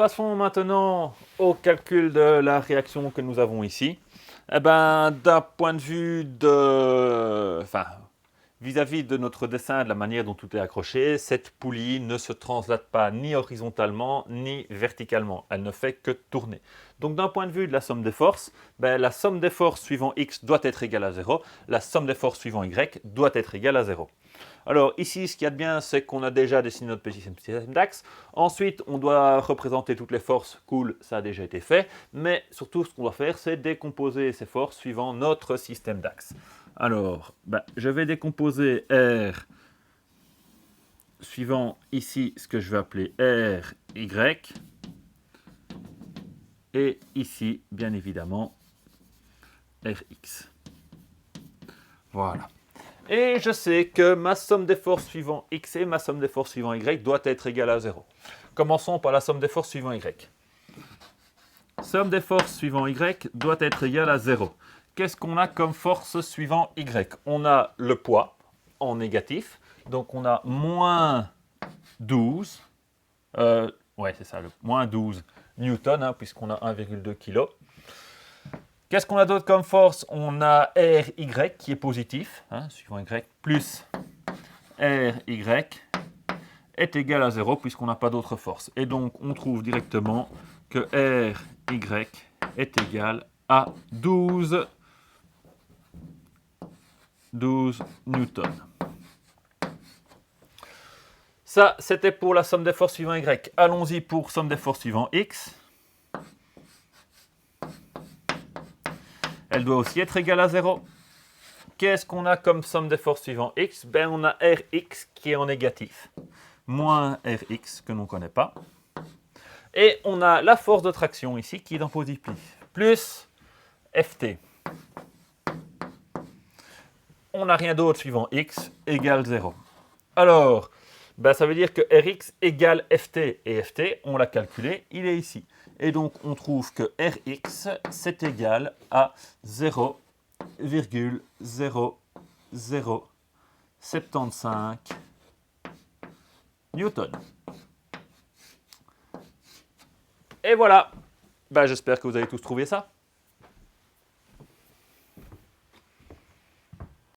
passons maintenant au calcul de la réaction que nous avons ici. Eh ben, d'un point de vue de... Enfin, vis-à-vis de notre dessin, de la manière dont tout est accroché, cette poulie ne se translate pas ni horizontalement ni verticalement. Elle ne fait que tourner. Donc d'un point de vue de la somme des forces, la somme des forces suivant x doit être égale à 0. La somme des forces suivant y doit être égale à 0. Alors ici, ce qu'il y a de bien, c'est qu'on a déjà dessiné notre petit système d'axe. Ensuite, on doit représenter toutes les forces. Cool, ça a déjà été fait. Mais surtout, ce qu'on doit faire, c'est décomposer ces forces suivant notre système d'axe. Alors, je vais décomposer R suivant ici ce que je vais appeler R, Y. Et ici, bien évidemment, Rx. Voilà. Et je sais que ma somme des forces suivant x et ma somme des forces suivant y doit être égale à 0. Commençons par la somme des forces suivant y. Somme des forces suivant y doit être égale à 0. Qu'est-ce qu'on a comme force suivant y? On a le poids en négatif, donc on a moins 12, c'est ça, moins 12 newtons, puisqu'on a 1,2 kg. Qu'est-ce qu'on a d'autre comme force? On a RY qui est positif, suivant Y, plus RY est égal à 0 puisqu'on n'a pas d'autre force. Et donc, on trouve directement que RY est égal à 12 newtons. Ça, c'était pour la somme des forces suivant Y. Allons-y pour somme des forces suivant X. Elle doit aussi être égale à 0. Qu'est-ce qu'on a comme somme des forces suivant X? On a Rx qui est en négatif. Moins Rx que l'on ne connaît pas. Et on a la force de traction ici qui est en positif. Plus Ft. On n'a rien d'autre suivant X égale 0. Alors, ça veut dire que Rx égale Ft. Et Ft, on l'a calculé, il est ici. Et donc, on trouve que Rx, c'est égal à 0,0075 newtons. Et voilà. J'espère que vous avez tous trouvé ça.